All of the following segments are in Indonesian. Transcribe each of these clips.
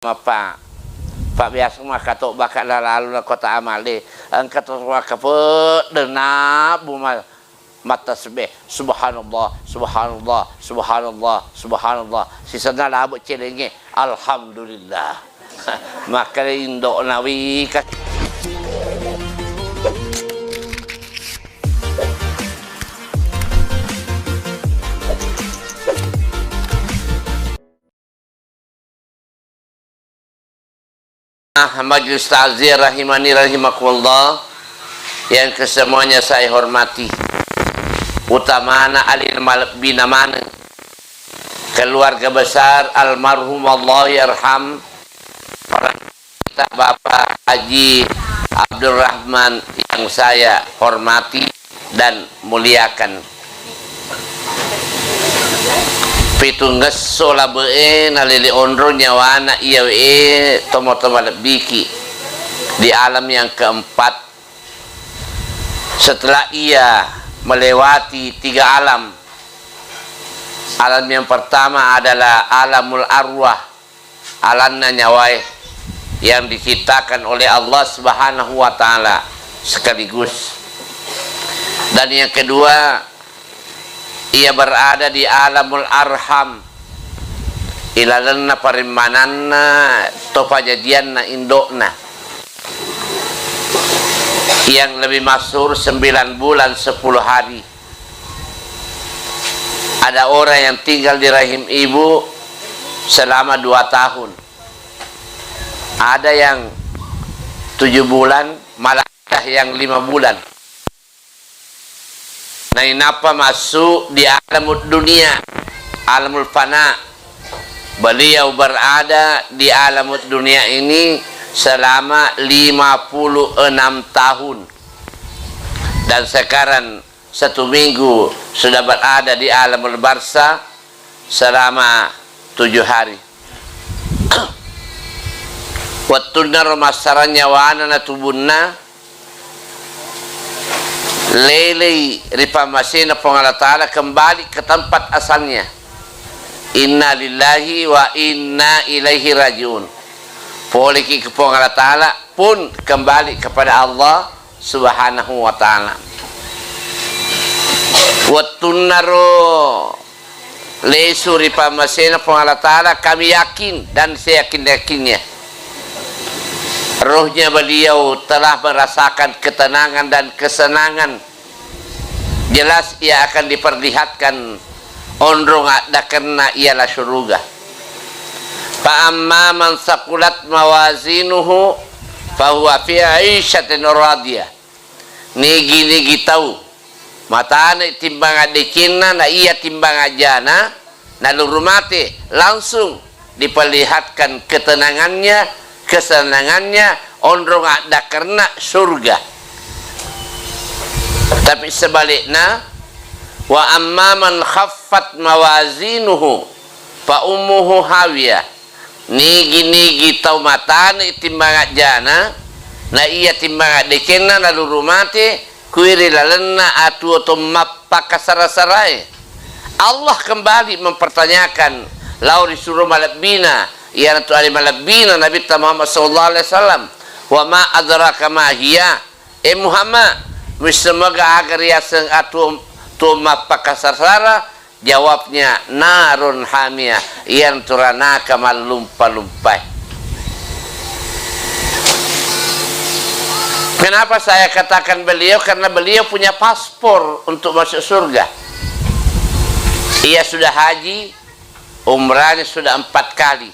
Pak biasa mah katok bakal lalu na kota amali ang katok makapo dena buma mata sebe subhanallah subhanallah subhanallah subhanallah sisana labo celenge alhamdulillah maka indo nawi ka Majelis Ta'ziyah rahimani rahimakumullah yang kesemuanya saya hormati, utamana alil binamana keluarga besar almarhum Allah yarham kita Bapak Haji Abdurrahman yang saya hormati dan muliakan. Pitunggas sola be nalili ondro nyawana iya tomo-tomo lebiki di alam yang keempat setelah ia melewati 3 alam. Alam yang pertama adalah alamul arwah, alamnya nyawai yang diciptakan oleh Allah Subhanahu wa taala sekaligus. Dan yang kedua, ia berada di alamul arham, ilalanna parimananna topajadianna indokna yang lebih masyhur 9 bulan 10 hari. Ada orang yang tinggal di rahim ibu selama 2 tahun, ada yang 7 bulan, malah ada yang 5 bulan. Nah, inapa masuk di alamul dunia, alamul fana. Beliau berada di alamul dunia ini selama 56 tahun. Dan sekarang 1 minggu sudah berada di alamul barza selama 7 hari. Wattunna romasarannya wa anana tubunna lele ripamasina Allah Ta'ala kembali ke tempat asalnya. Inna lillahi wa inna ilaihi rajiun. Poliki ke Allah Ta'ala pun kembali kepada Allah Subhanahu wa Ta'ala. Wattunaro lesu ripamasina Allah Ta'ala kami yakin dan saya yakin-yakinnya rohnya beliau telah merasakan ketenangan dan kesenangan. Jelas ia akan diperlihatkan ondrong ada karena ialah syurga. Fa amma man saqulat mawazinuhu fa huwa fi 'ishatin radiyah. Nigi tahu matana timbang adikina na ia timbang ajana na lurumate langsung diperlihatkan ketenangannya, kesenangannya ondrong ada karena surga. Tapi sebaliknya, wa amma man khaffat mawazinuhu fa ummuhu hawiyah. Nigi tau matana timbang jana na iya timbang dekena lalu rumate kuiri lalenna atu otomappa kasara-sarai. Allah kembali mempertanyakan lau disuruh malabina ia tu ali malabina Nabi Muhammad sallallahu alaihi wasallam, wa ma adraka ma hiya Muhammad wismaga agar ya seng atu tumma pakasara. Jawabnya narun hamiyah yang turanaka malumpa-lumpai. Kenapa saya katakan beliau? Karena beliau punya paspor untuk masuk surga. Ia sudah haji, umrahnya sudah 4 kali.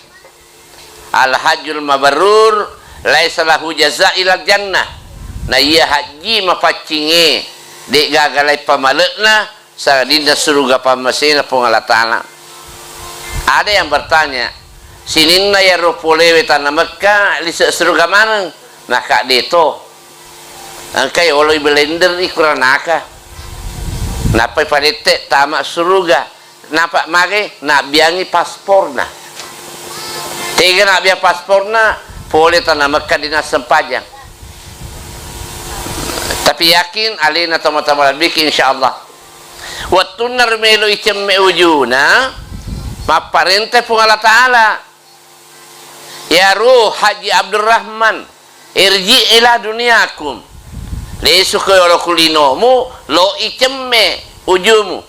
Al-hajjul mabrur laisa lahu jazaa'il jannah. Nah ia haji mapacinge dek gagalai pamalekna sadina surga pamasina Allah Ta'ala. Ada yang bertanya, sininna ya ropolewe tanah Mekah lisa surga mana? Nah kak deto angkai oloi blender ikuranaka napa padete tamak surga napa mage nak biangi pasporna. Tiga nak biar pasporna boleh tanah Mekah dinas sempajang. Tapi yakin alina tama-tama bikin insyaallah. Wattunar melo icem ujuna maparente pun Allah Ta'ala Ya ruh Haji Abdurrahman, irji ila duniakum. Lesu ke olo kulinomu, lo icemme ujumu.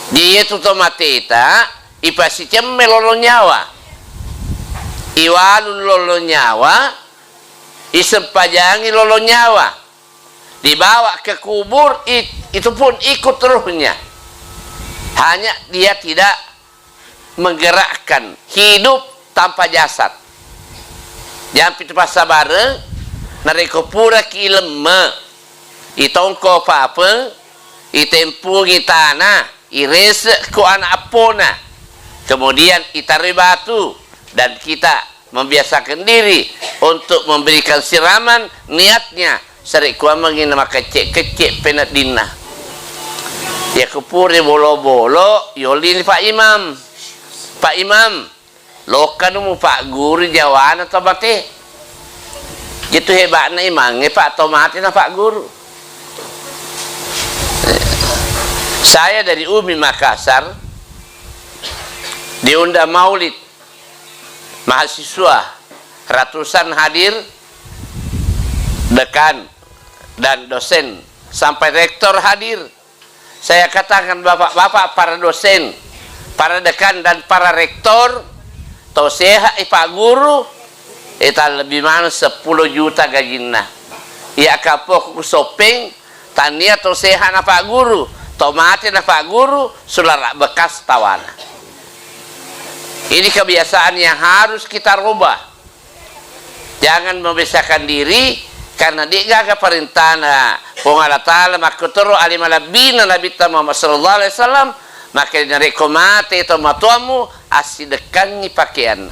Dia tuto mateta, ipasi cemme lolo nyawa. Iwalun lolo nyawa, isempajangi lolo nyawa. Dibawa ke kubur, itu pun ikut ruhnya. Hanya dia tidak menggerakkan, hidup tanpa jasad. Jangan pitu pasa bareng, nareko pura ki lemme, itongko apa, itempungi tanah, irese ku anak apona, kemudian itaruh batu, dan kita membiasakan diri untuk memberikan siraman, niatnya sering kuamangin nama kecek-kecek penat dina. Ya kupure bolo-bolo, yolini Pak Imam. Pak Imam, lokan mu Pak Guru jawana atau bate? Gitu hebatnya imang, Pak Tomati na Pak Guru. Saya dari UMI Makassar diundang maulid mahasiswa, ratusan hadir, dekan dan dosen sampai rektor hadir. Saya katakan bapak-bapak para dosen, para dekan dan para rektor, toseha Pak Guru eta lebih mana 10 juta gajinna. Ya kapok sopeng tania toseha na Pak Guru, tomate na Pak Guru sulara bekas tawana. Ini kebiasaan yang harus kita rubah. Jangan membesarkan diri karena dia gaga perintahna Allah Ta'ala makuturu alimalabina Nabi Muhammad sallallahu alaihi wasallam, maka nareko mate itu matuamu asidekanni pakaian.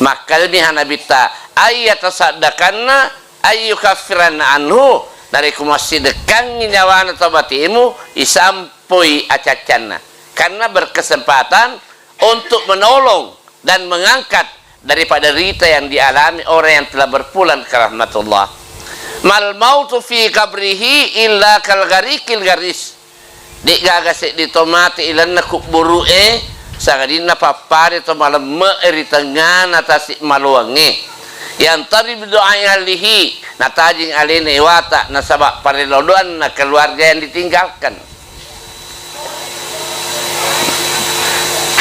Maka ini Nabi ta ayat tasaddakanna ayyukaffiranna anhu, nareko masidekanni nyawana tobatimu isampui acacanna, karena berkesempatan untuk menolong dan mengangkat daripada rita yang dialami orang yang telah berpulang ke rahmatullah. Mal mautu fi kabrihi illa kal garikil garis. Dik gagasik di tomate ilanna kuburu sagadina papare to malam eri tengah natasi maluange. Yang tadi berdoa alihi natajing alene wata nasabak parelodoan na keluarga yang ditinggalkan.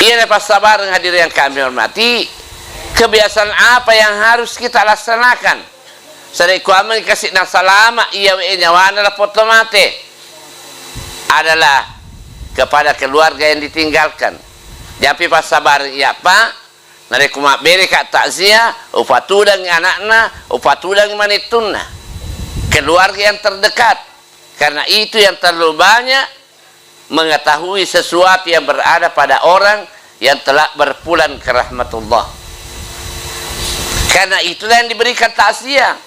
Ia lepas sabar hadir yang kami hormati. Kebiasaan apa yang harus kita laksanakan? Sariku aman kasih nasalama ia nyawana la potomate adalah kepada keluarga yang ditinggalkan. Jadi pas sabar iya pak, nariku mak beri kat takziah, upatudang anakna, upatudang manituna, keluarga yang terdekat. Karena itu yang terlalu banyak mengetahui sesuatu yang berada pada orang yang telah berpulang ke rahmatullah. Karena itulah yang diberikan takziah.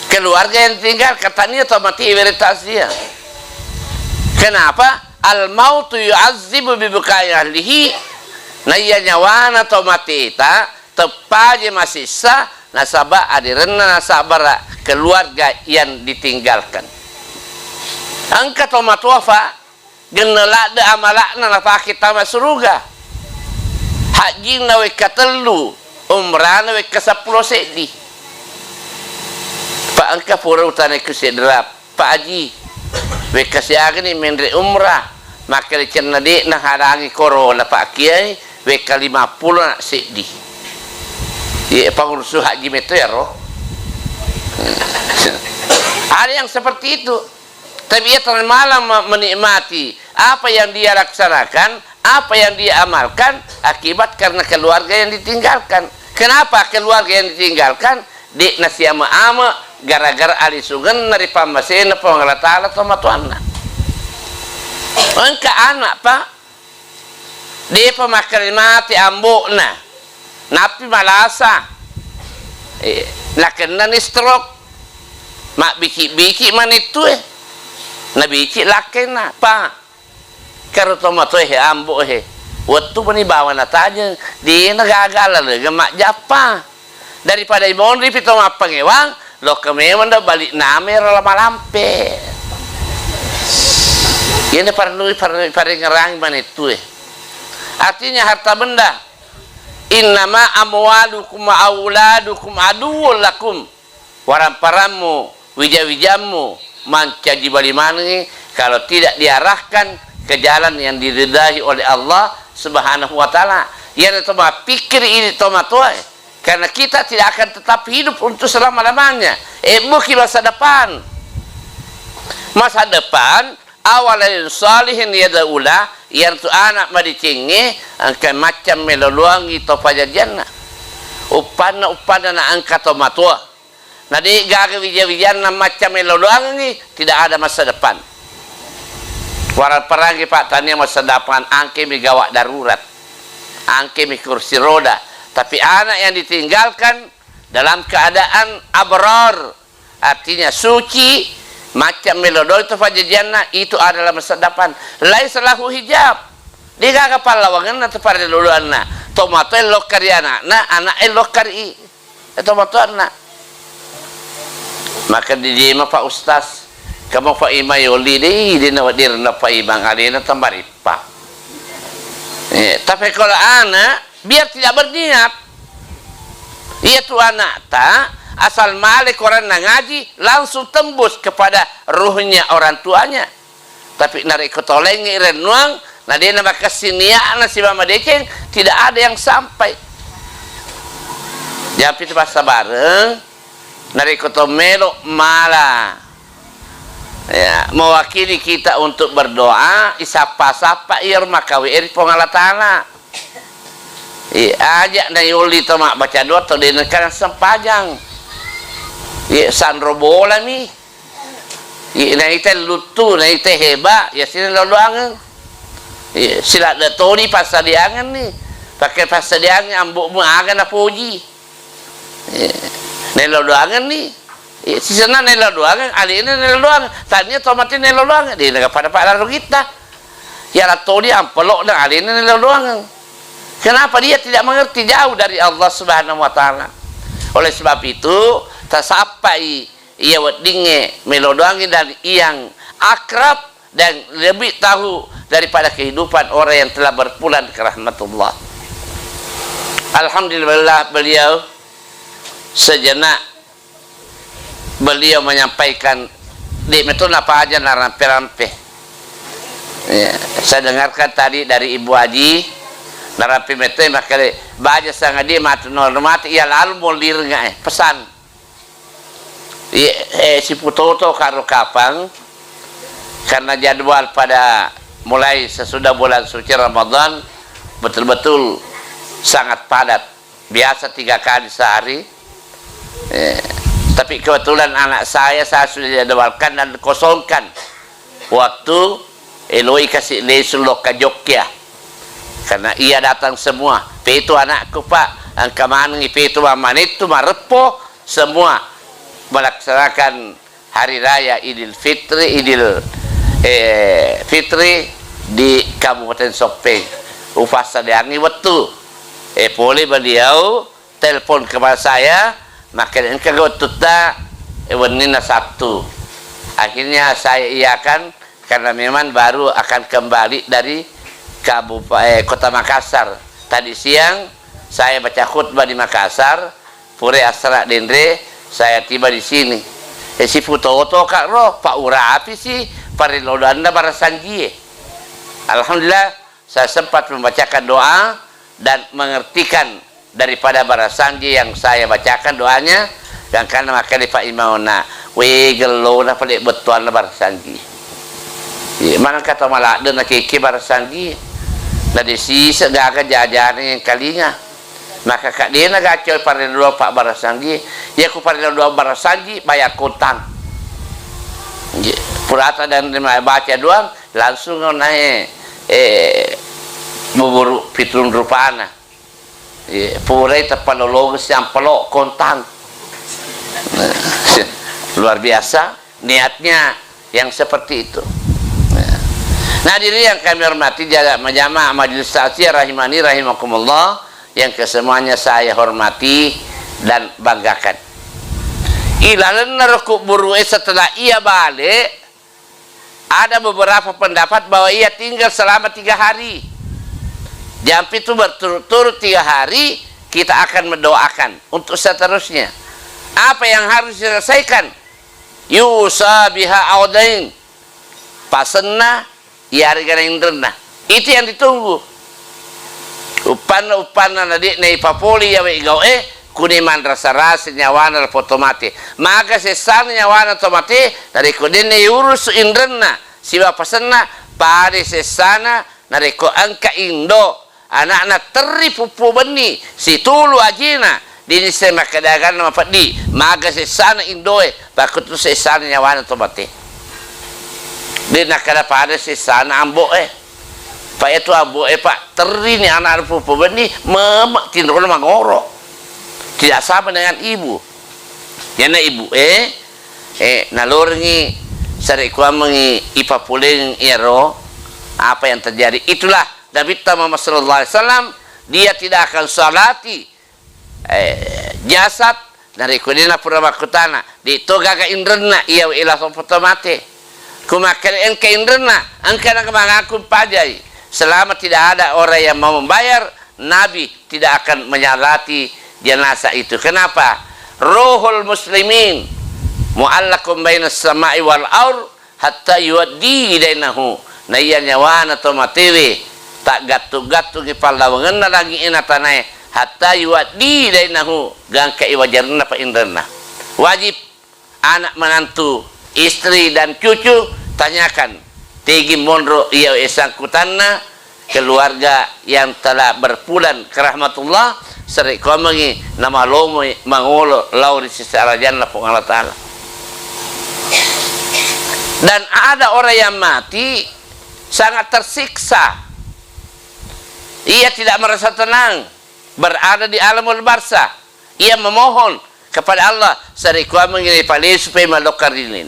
Keluarga yang tinggal katanya otomatis beri takziah. Kenapa? Al mautu yu'azzibu bi bukai ahlihi. Na iya nyawana tomatita tepaje masih sah nasabah adirena nasabara keluarga yang ditinggalkan. Angka tomat wafa genelak de amalakna napa kita masruga. Haji nawe katelu, umrah nawe ke-10 sedi. Pak angka pura utane kusedrap, Pak Haji we kasiagani mendre umrah, maka dicenna de na hadangi corona Pak Kiai we ke-50 nak sedi. Ye pengurus haji meto ya roh. Ada yang seperti itu. Tapi ia terlalu malam menikmati apa yang dia laksanakan, apa yang dia amalkan akibat karena keluarga yang ditinggalkan. Kenapa keluarga yang ditinggalkan? Di nasi ama-ama gara-gara ali sugan dari pamasena pengalat ta'ala tomatuanna. Engka anak pak, dia pemakaian mati ambukna, napi malasa, nakena ni stroke, mak biki-biki man itu Nabi cik lakena pa karo tomato ambo waktu pani bawa natanya dia nagagala le mak japa daripada ibon ri pito mapangewang lo kemewan da balik name rola malampe ini parlu ngerang man itu artinya harta benda innama amwalukum wa auladukum aduwwul lakum. Waran-paranmu, wija-wijamu, manca di balimani kalau tidak diarahkan ke jalan yang diridai oleh Allah Subhanahu wa taala. Yang itu pikir ini tomatoi, karena kita tidak akan tetap hidup untuk selama-lamanya. Mungkin masa depan. Masa depan awalin salihin yadaula yang tu anak madicingi angka macam meloluangi to pajajanna. Upana na angka tomatua. Nadi gaga wija-wijana macam meloluangi tidak ada masa depan. Waran perangi Pak tanya masa depan angke mi gawak darurat. Angke mi kursi roda. Tapi anak yang ditinggalkan dalam keadaan abrar, artinya suci, macam melodol itu fajajana, itu adalah masa depan. Lain salahu hijab. Dia gak kepala wangan atau pada luluan na. Tomato elokar anak elokar tomato anak. Maka di jema Pak Ustaz, kamu Pak Ima yoli di nawadir na Pak Ima alina tambaripa. Tapi kalau anak biar tidak berniat, ia tu anak tak asal malik orang ngaji langsung tembus kepada ruhnya orang tuanya. Tapi narik ketolengi renuang, nah dia nama kesinian si mama deceng tidak ada yang sampai. Jadi itu bahasa bareng, narik ketomelo malah. Ya, mewakili kita untuk berdoa, isapa-sapa irma kawir pengalatana. Ajak na yuli tomak baca doa to denekan sempajang. Sanrobola mi. Na ite lutu, na ite heba, ya sini loloangan. Sila datori pasadiangan ni. Pakai pasadiangan ambuk mu agan na puji. Na loloangan ni. Si sana na loloangan, ali na loloangan. Tanya tomati na loloangan, di naga pada pak kita. Ya latori ampelok na ali na loloangan. Kenapa dia tidak mengerti, jauh dari Allah Subhanahu wa taala. Oleh sebab itu, tasapai ia wedinge melodoangi dan yang akrab dan lebih tahu daripada kehidupan orang yang telah berpulang ke rahmatullah. Alhamdulillah beliau sejenak beliau menyampaikan di metode apa aja narampe-rampe. Ya, saya dengarkan tadi dari Ibu Haji narapi metode makanya baca sangat dia mati normat ia lalu mulir nggak pesan. Si Putoto karo kapang karena jadwal pada mulai sesudah bulan suci Ramadan betul-betul sangat padat, biasa 3 kali sehari. Tapi kebetulan anak saya sudah jadwalkan dan kosongkan waktu Eloi kasih lesulok ke Jogja karena ia datang semua. Itu anakku Pak, angka mangi itu manit itu marepo semua melaksanakan hari raya Idul Fitri di Kabupaten Sopeng. Ufasa diangi waktu boleh beliau telepon kepada saya, makanya engkau gotuta wenina Sabtu. Akhirnya saya iakan karena memang baru akan kembali dari Kota Makassar. Tadi siang saya baca khutbah di Makassar, pure asra dendre, saya tiba di sini. Si Putoto kak roh Pak Urapi sih parilodanda barasanjie. Alhamdulillah saya sempat membacakan doa dan mengertikan daripada barasanji yang saya bacakan doanya, dan karena makanya Pak Imauna wegelo na palik betuan na barasanji. Mana kata malah dan kiki barasanji. Nah di sisa gaga jajan yang kalinya, maka kak dia naga coy parilodua Pak barasanji, ya ku parilodua barasanji bayar kutang. Purata dan baca doang langsung naik bubur pitrun rupana. Purai terpanologis yang pelok kontang. Luar biasa niatnya yang seperti itu. Nah diri yang kami hormati jamaah majelis takziah rahimani rahimakumullah, yang kesemuanya saya hormati dan banggakan. Ilalan narukuk buru'e setelah ia balik, ada beberapa pendapat bahwa ia tinggal selama 3 hari. Jam itu berturut-turut 3 hari kita akan mendoakan untuk seterusnya. Apa yang harus diselesaikan? Yusa biha audain. Pasenna yarigana indrena. Itu yang ditunggu. Upana nadik na ipapuli ya igaw kuniman rasa-rasa nyawana fotomate. Maka sesana nyawana tomate dari kudin na urus indrena. Siwa pasenna pare sesana dari ko angka indo. Anak-anak teripupu beni si tulu ajina dini sema kadagan nama padi maga sesana indoe bakut tu sesana nyawana tomate dina kada pada sesana ambo pak itu ambo pak teri ni anak pupu beni memak tindron mangoro tidak sama dengan ibu yana ibu nalorngi sari kuamangi ipapuling iro apa yang terjadi itulah Nabi Muhammad sallallahu alaihi wasallam dia tidak akan salati jasad dari kudina pura makutana di toga ka indrena iya ila fotomate kumakan engke indrena angka nak mengaku pajai selama tidak ada orang yang mau membayar Nabi tidak akan menyalati jenazah itu. Kenapa? Ruhul muslimin mu'allakum bainas sama'i wal aur hatta yuaddi dainahu na iya nyawana tomatewe tak gatu-gatu ki palawangan na lagi inatanay hatta yuaddi dainahu gangka iwajarna pa indrana. Wajib anak menantu, istri dan cucu tanyakan tigi monro iya esangkutanna keluarga yang telah berpulang ke rahmatullah seri komengi nama lomo mangolo lauri secara janna pun Allah Ta'ala. Dan ada orang yang mati sangat tersiksa. Ia tidak merasa tenang berada di alamul barzah. Ia memohon kepada Allah sarikwa mengenai paling supaya malokar ini.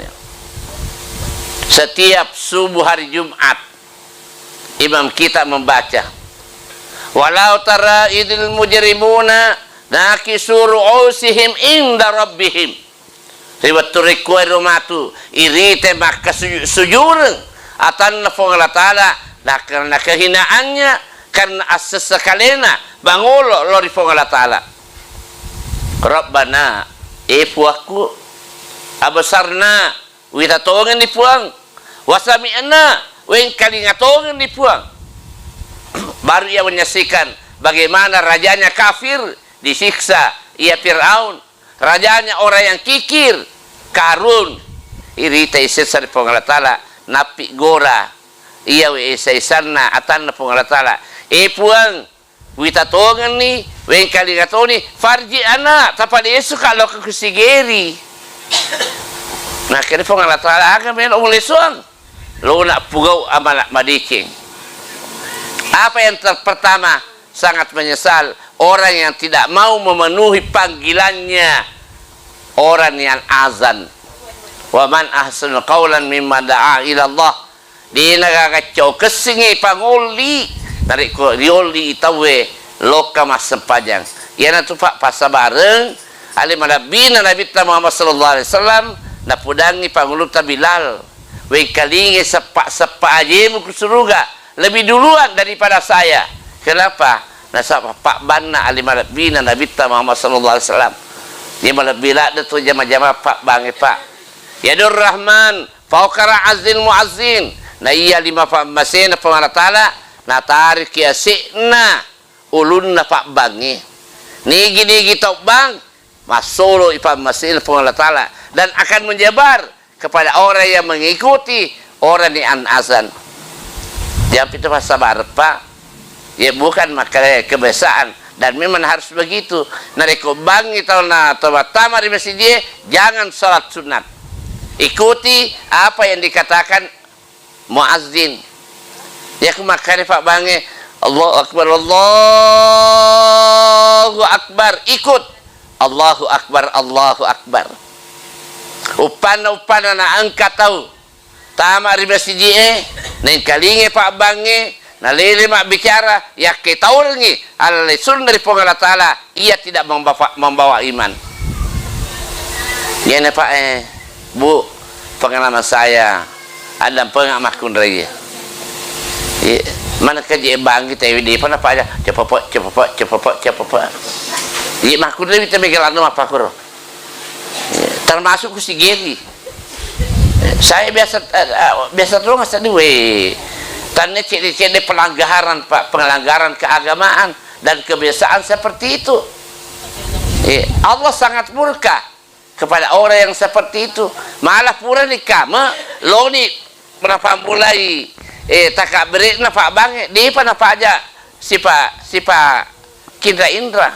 Setiap subuh hari Jumat imam kita membaca walau tara idil mujrimuna nakisu ru'usihim inda rabbihim riwat turikwa rumatu irite maka sujureng atan Allah Ta'ala karena kehinaannya karena asas sekalena bangolo lori Allah Ta'ala Rabbana puaku abasarna wita tongan di puang wasami'na wen kalinga tongan di puang baru ia menyaksikan bagaimana rajanya kafir disiksa ia Fir'aun rajanya orang yang kikir Karun irita isesa di Allah Ta'ala napi gora iya isesana atan na Allah Ta'ala puang wita tongan ni wen kalinga toni farji anak tapad Yesu kalau ke kusigeri nah kini Allah Ta'ala agam men umulisuang lo nak pugau amalak madiking. Apa yang pertama sangat menyesal orang yang tidak mau memenuhi panggilannya orang yang azan wa man ahsanu qawlan mimman da'a ila Allah di nagakacau kesingi pangoli dari ko rioli itawe loka mas sempajang yana tu pak pasabareng ali malabina Nabi Muhammad sallallahu alaihi wasallam na pudangi panguluta Bilal we kalingi sepak aja mu surga lebih duluan daripada saya. Kenapa? Nasab pak banna ali malabina Nabi Muhammad sallallahu alaihi wasallam dia malabila tu jama-jama pak bangi pak yadur rahman fauqara azil muazzin na iya lima pak masena Allah Ta'ala na tarik ya sikna ulun na pak bangi nigi tok bang masolo ipam masin Allah Ta'ala dan akan menyebar kepada orang yang mengikuti orang yang azan. Jam itu sabar pak ya bukan maka kebiasaan dan memang harus begitu. Nareko bangi tahun na tamat di masjid jangan sholat sunat, ikuti apa yang dikatakan muazzin ya kumakani pak bangi Allahu Akbar Allahu Akbar ikut Allahu Akbar Allahu Akbar upana na angkat tahu tama di masjid neng kalinge pak bange nalili mak bicara ya kita ulangi al-lisun dari Allah Ta'ala ia tidak membawa iman ya pak bu pengalaman saya ada pengamakun lagi Mana kerja bang kita di mana apa aja cepat iya makul lebih temegalan apa kuro termasuk si Geri saya biasa terus nggak sedih tanya cede pelanggaran pelanggaran keagamaan dan kebiasaan seperti itu. Allah sangat murka kepada orang yang seperti itu. Malah pura ni kama lo ni berapa mulai tak beri napa bang di apa napa aja siapa Kindra Indra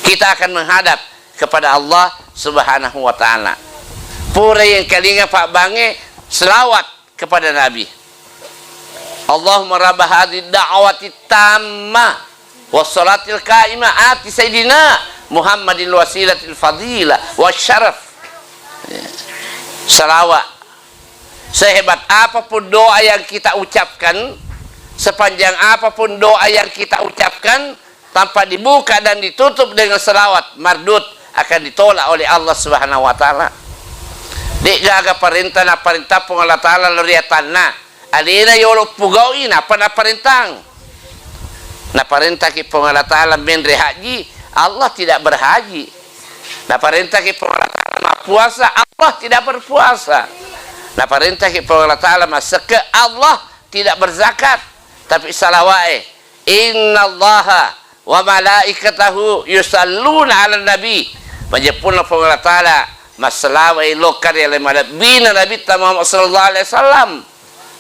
kita akan menghadap kepada Allah Subhanahu wa taala. Pura yang kalinga pak bange selawat kepada Nabi. Allahumma rabb hadhihi da'wati tammah wassalatil qa'imah ati sayyidina Muhammadin wasilatil fadilah wasyaraf. Salawat. Sehebat apapun doa yang kita ucapkan, sepanjang apapun doa yang kita ucapkan, tanpa dibuka dan ditutup dengan selawat, mardut akan ditolak oleh Allah Subhanahu wa taala. Dek gaga perintah na perintah pun Allah taala loriatan na. Alina yolo pugawin apa na perintang. Na perintah ki pun Allah taala menre haji, Allah tidak berhaji. Na perintah ki pun Allah taala puasa, Allah tidak berpuasa. Nah perintah kepada Allah Ta'ala masaka Allah tidak berzakat tapi salawai innallaha wa malaikatahu yusalluna ala nabi majapun Allah Ta'ala masalawai lokar yang bina Nabi Muhammad sallallahu alaihi wasallam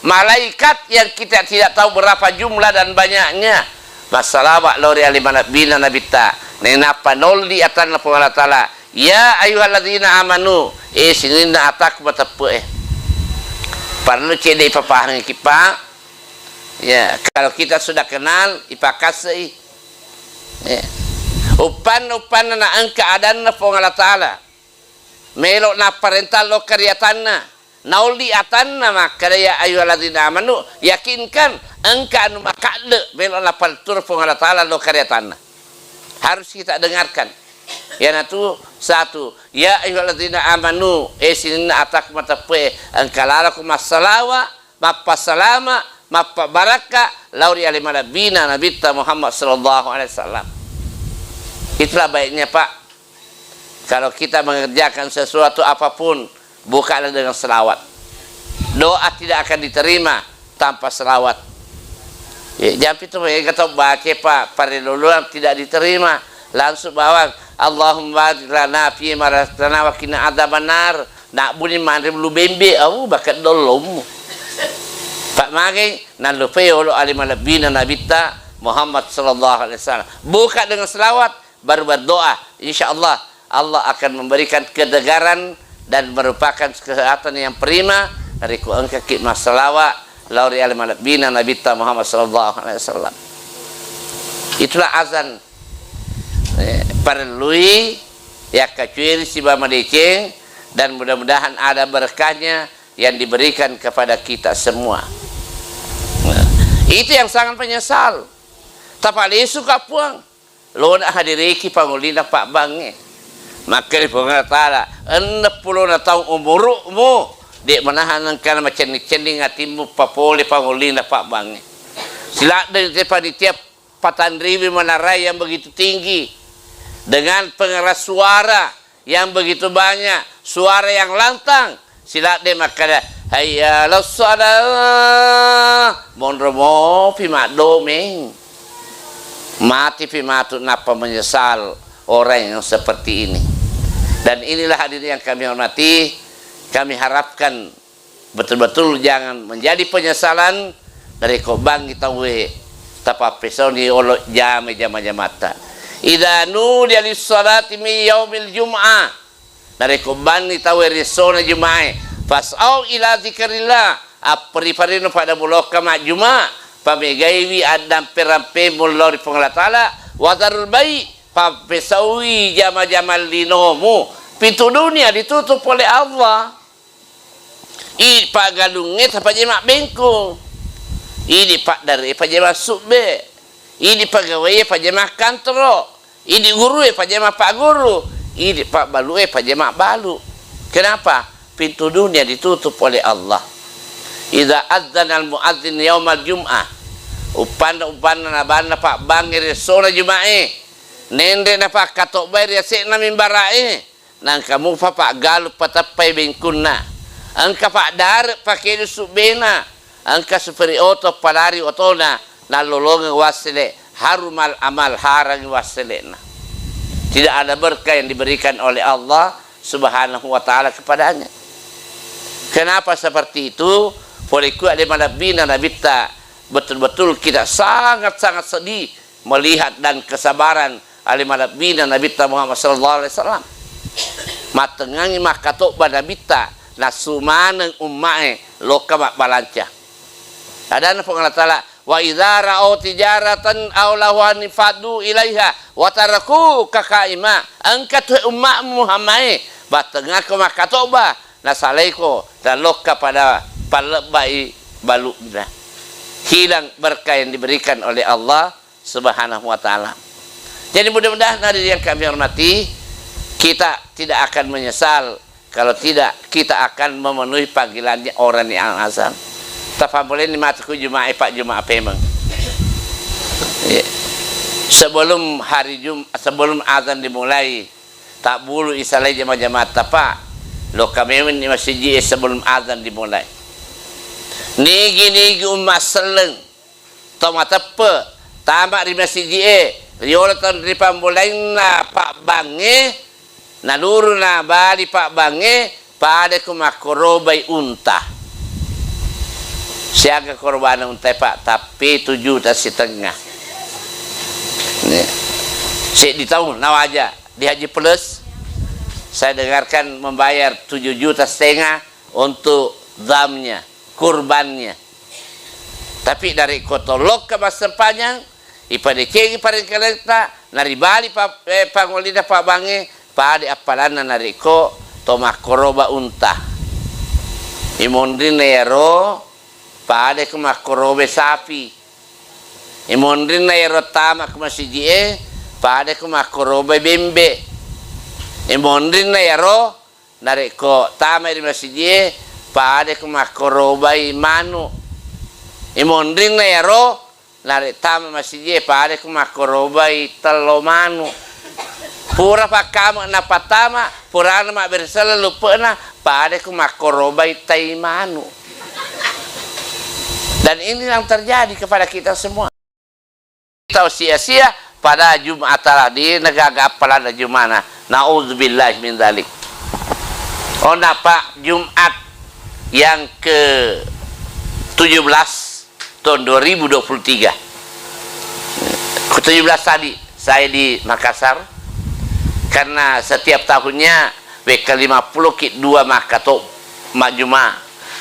malaikat yang kita tidak tahu berapa jumlah dan banyaknya masalawat lori alimana bina Nabi ta nenapa nol di atan Allah Ta'ala ya ayyuhalladzina amanu sinina atak batapu perlu cedek papahang kipa ya kalau kita sudah kenal ipakasai ya. upan na angka adanna po Allah Ta'ala melok na parental lo karyatanna nauli atanna maka ya ayyuhalladzina amanu yakinkan angka anu makade melok na paltur po Allah Ta'ala lo karyatanna harus kita dengarkan ya natu satu ya ayyuhalladzina amanu sinina atak matape angkalala kumasalawa mappa salama mappa baraka lauri alimana bina Nabi Muhammad sallallahu alaihi wasallam. Itulah baiknya Pak kalau kita mengerjakan sesuatu apapun bukanlah dengan selawat. Doa tidak akan diterima tanpa selawat. Ya jangan itu kata baca Pak pada duluan tidak diterima langsung bawang Allahumma lana fi maratana wa qina adzabannar nak bunyi mandri lu bembe au bakat dolom Pak mage nan lu feo alimana bina nabita Muhammad sallallahu alaihi wasallam buka dengan selawat baru berdoa insyaallah Allah akan memberikan kedegaran dan merupakan kesehatan yang prima dari ku engka ki masalawat lauri alimana bina nabita Muhammad sallallahu alaihi wasallam. Itulah azan perlui ya kacuir si bama deceng dan mudah-mudahan ada berkahnya yang diberikan kepada kita semua. Itu yang sangat menyesal. Tapali suka puang. Lo nak hadiriki pangulina Pak Bange. Maka di pengal tala 60 tahun umurmu dek menahan kana macam cening hatimu papole pangulina Pak Bange. Sila dari panitia Patanriwi Manarai yang begitu tinggi. Dengan pengeras suara yang begitu banyak, suara yang lantang, silat dia makanya hayya lassalah monromo pimado meng mati pimatu napa menyesal orang yang seperti ini. Dan inilah hadirin yang kami hormati, kami harapkan betul-betul jangan menjadi penyesalan dari kobang kita we tapa pesoni olo jam-jam-mata. Idza nudiya lis-salati min yaumil jum'ah dari kubani tawe risona jumae fasau ila zikrillah apri-parino pada buloka ma juma pamegaiwi adam perampe mullo di Allah Taala wa darul bai papesawi jama-jamal linomu pintu dunia ditutup oleh Allah i pagalunget apa jemak bengkung ini pak dari pajemak subbe ini pegawai pajemak kantro, ini guru pajemak pak guru, ini pak balu pajemak balu. Kenapa? Pintu dunia ditutup oleh Allah. Idza adzana al muadzin yaumal jum'ah upan na bana pak bangir sona jumae nende na pak katok bayar ya se na mimbarae nang kamu pak galup patapai bengkunna angka pak dar pakai subena angka superi oto palari otona na lolongan wasile harumal amal harang wasilena. Tidak ada berkah yang diberikan oleh Allah Subhanahu wa ta'ala kepadanya. Kenapa seperti itu? Poliku ada malabina nabita, betul-betul kita sangat-sangat sedih melihat dan kesabaran ali malabina nabita Muhammad sallallahu alaihi wasallam. Matengangi makatok nabita nasumaneng ummae loka mak balanca. Ada na Allah taala wa idza ra'au tijaratan aw lawan fadu ilaiha wa taraku kakaima angkat umma Muhammad batengah ke makatok ba nasalaiko dan loka pada palebai balukna. Hilang berkah yang diberikan oleh Allah Subhanahu wa ta'ala. Jadi mudah-mudahan hari yang kami hormati, kita tidak akan menyesal kalau tidak kita akan memenuhi panggilannya orang yang azan. Tafadhol ini mataku Jumat Pak Jumat Pemeng. Sebelum hari Jumat, sebelum azan dimulai, tak bulu isalai jamaah-jamaah tapak. Lo kami ini masih sebelum azan dimulai. Nigi umat seleng tomata pe tamak di masjid riolatan di pambolain na pak bange naluru na bali pak bange pada kumakorobai unta siaga korban unta pak tapi 7,5 juta si di tahun nawaja di Haji Plus saya dengarkan membayar 7,5 juta untuk zamnya kurbannya. Tapi dari kotolok ke masa panjang ipade kegi paring keleta nari bali pangolida pak bange pade apalana nariko tomak koroba unta imondrin nero pade kumak korobe sapi imondrin nero tamak masjid pade kumak korobe bembe imondrin nero nariko tamak di masjid pada kumakorobai manu imondring na yaro nari tama masjid pada kumakorobai telo manu pura pakama na patama pura na bersala lupa na pada kumakorobai tai manu. Dan ini yang terjadi kepada kita semua. Kita sia-sia pada Jumat tadi negara apalan Jumana naudzubillah min dzalik. Oh napa Jumat yang ke-17 tahun 2023 ke-17 tadi saya di Makassar karena setiap tahunnya WK50 kit 2 makato majuma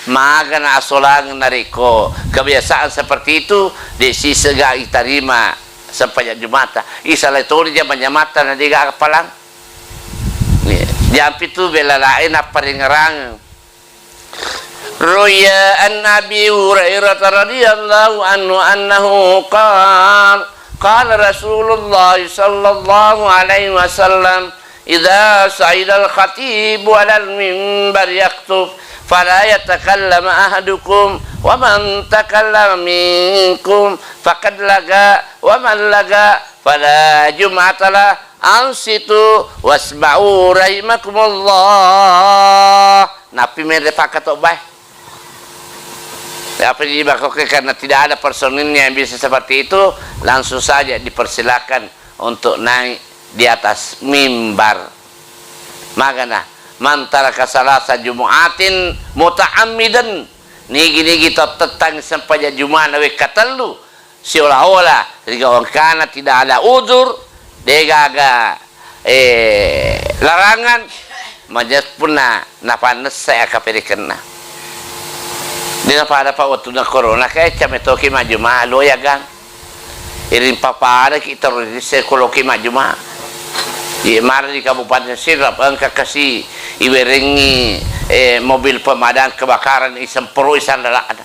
magana asolang nariko kebiasaan seperti itu di sisega itarima sampai Jumata isala itu dia menyamata nanti gak kapalang jam itu bela lain apa ringerang Ruya an-Nabi Hurairah radhiyallahu anhu annahu qala Rasulullah sallallahu alaihi wasallam idza sa'ida al-khatib 'ala al-minbar yaktub fala yatakallam ahadukum wa man takallama minkum faqad laga wa man laga fala jum'atalah ansitu wasma'u rahimakumullah. Napi mere pakatok baik apa dibakoke karena tidak ada personilnya yang bisa seperti itu langsung saja dipersilakan untuk naik di atas mimbar. Makanya mantara kasalasa jumu'atin muta'ammidan nigi kita tetang sampai Jumat nawe katelu seolah-olah jika orang kana tidak ada udzur degaga larangan majas punna napanes saya kapirikenna dina pada pa waktu na corona kaya chametoki majuma lo ya gang irin papada kita se koloki majuma di mar di Kabupaten Sidrap angka kasih iwerengi mobil pemadam kebakaran isempro isan lalak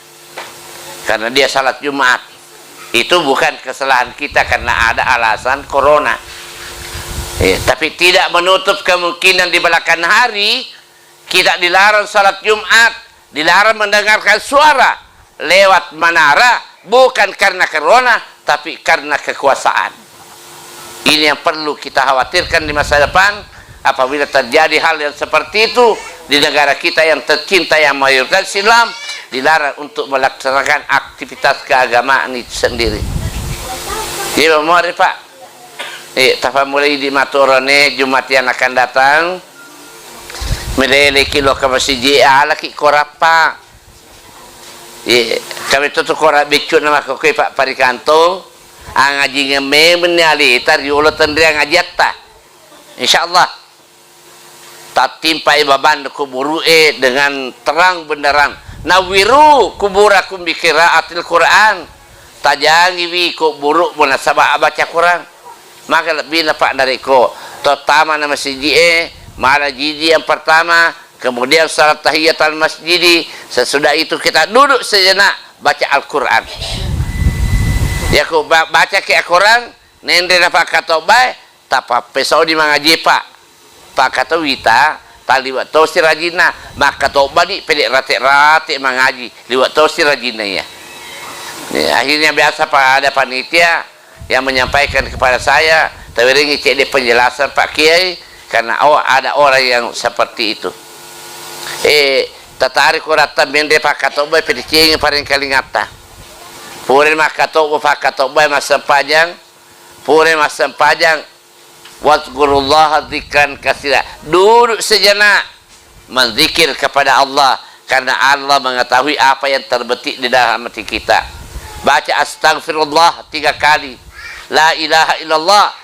karena dia salat Jumat itu bukan kesalahan kita karena ada alasan corona tapi tidak menutup kemungkinan di belakang hari kita dilarang salat Jumat, dilarang mendengarkan suara lewat menara bukan karena corona, tapi karena kekuasaan. Ini yang perlu kita khawatirkan di masa depan. Apabila terjadi hal yang seperti itu di negara kita yang tercinta, yang mayoritas Islam, dilarang untuk melaksanakan aktivitas keagamaan itu sendiri. Iya, mau Pak. Tafa mulai di Maturone Jumat yang akan datang. Melele kilo ke masjid alaki korapa. Kami tutup korap bicu nama kokoi Pak Parikanto. Ngaji ngeme menyali tar yulo tendria ngajiat ta. Insyaallah. Tak timpai baban kuburu dengan terang benderang. Nawiru kuburakum bi qiraatil Quran. Tajangi wi kuburu munasabah baca Quran. Maka lebih Pak dari ko. Terutama nama masjid malah jiji yang pertama, kemudian salat tahiyatul masjid. Sesudah itu kita duduk sejenak baca Al-Quran. Ya ku baca ke Al-Quran, nendre dapat kata baik, tapa pesau di mengaji Pak kata wita, tali waktu si rajina, maka toba di pedek ratik mengaji, liwat tau si rajina ya. Akhirnya biasa Pak ada panitia yang menyampaikan kepada saya, tapi ini cek di penjelasan Pak Kiai, karena ada orang yang seperti itu. Tertarik kurata bende Pak Katoba pedicing paling kali ngata. Pure mak Katoba Pak Katoba masa panjang, pure masa panjang. Wazkurullah dzikran katsira. Duduk sejenak menzikir kepada Allah, karena Allah mengetahui apa yang terbetik di dalam hati kita. Baca astagfirullah 3 kali. La ilaha illallah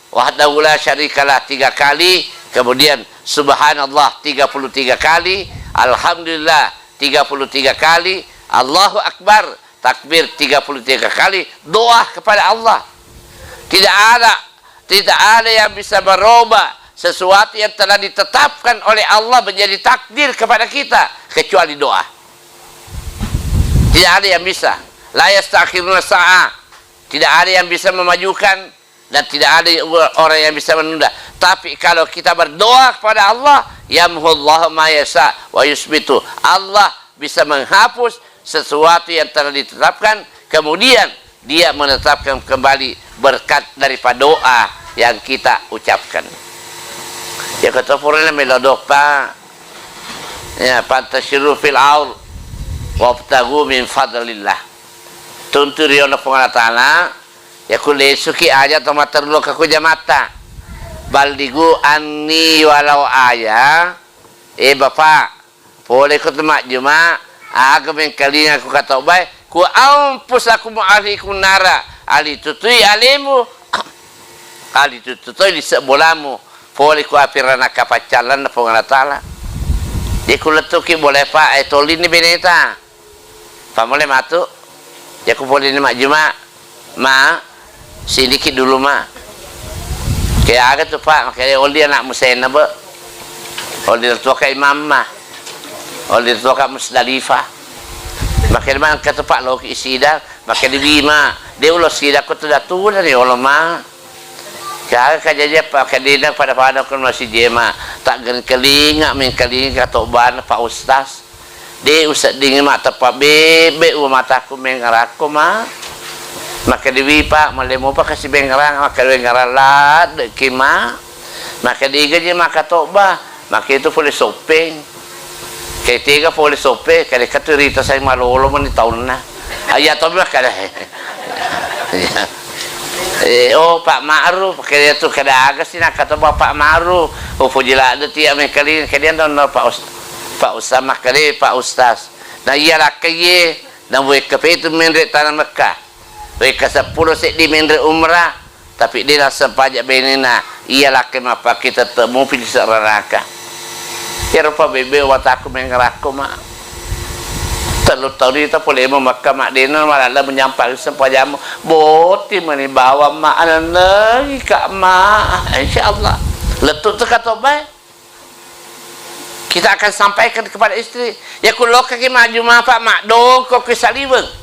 wahdahu la syarikalah 3 kali, kemudian subhanallah 33 kali, alhamdulillah 33 kali, Allahu akbar takbir 33 kali, doa kepada Allah. Tidak ada yang bisa merubah sesuatu yang telah ditetapkan oleh Allah menjadi takdir kepada kita kecuali doa. Tidak ada yang bisa. La yastakhiruna sa'ah. Tidak ada yang bisa memajukan dan tidak ada orang yang bisa menunda. Tapi kalau kita berdoa kepada Allah, yamhullahu ma yasha wa yusbitu. Allah bisa menghapus sesuatu yang telah ditetapkan, kemudian Dia menetapkan kembali berkat daripada doa yang kita ucapkan. Ya kata purana melodok Pak. Ya pantasyiru fil aul wabtagu min fadlillah. Tunturi Allah Ta'ala. Ya kule suki aja tomat terlalu kaku jamata. Baldigu anni walau ayah. Bapak, boleh ku temak juma. Aga mengkali aku kata baik. Ku ampus aku mu'aliku nara. Ali tutui alimu. Ali tutui di sebolamu. Boleh ku apirana kapacalan na Allah Ta'ala. Ya ku letuki boleh Pak. Toli ni beneta. Pak boleh matu. Ya ku boleh ni mak juma. Ma. Sedikit dulu mah. Kayak ada tuh Pak, makanya oli anak Musena be. Oli tua ke imam mah. Oli tua ke Musdalifah. Makanya mana kata Pak lo ke sidang, makanya di lima. Dia ulah sidang ko tuh datu dari Allah mah. Kaya kajanya Pak kadina pada kan masih jema. Tak gen kelinga men kelinga toban Pak Ustaz. Dia usah dingin mata Pak bebe mataku mengaraku mah. Maka diwi Pak malemo Pak kasih bengarang, maka bengarang lad kima, maka digaji maka toba, maka itu boleh sopeng, ketiga boleh sope, kada kata rita saya malolo man di tahun na, ayat toba kada, oh Pak Ma'ruf, kada itu kada agas sih nak kata Pak Ma'ruf, oh pujila ada tiap mengkali kalian don Pak Ustaz makare Pak Ustaz, nah iya rakyat, dan buat kafe itu menret tanah Mekah. Mereka 10 set di mendre umrah, tapi dia rasa pajak benina. Iyalah kenapa kita temu pilih seraka. Ya rupa bebe wataku mengeraku mak. Terlalu tahu dia tak boleh memakai mak dina malah menyampaikan sempajamu. Boti meni bawa mak lagi kak mak. InsyaAllah. Letut tu kata baik. Kita akan sampaikan kepada istri. Ya kulo kaki maju mak pak mak dong kok kesaliweng.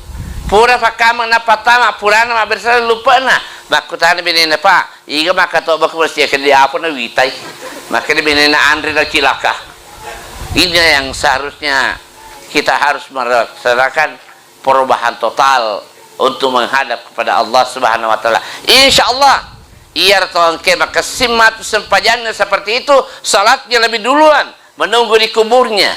Pura pakama na patama purana ma bersala lupa na makutana binena Pak iga maka to bak bersih ke dia apa na witai maka di binena Andre la cilaka. Ini yang seharusnya kita harus melaksanakan perubahan total untuk menghadap kepada Allah Subhanahu wa taala. Insyaallah ia tongke maka simatu sempajannya seperti itu, salatnya lebih duluan menunggu di kuburnya.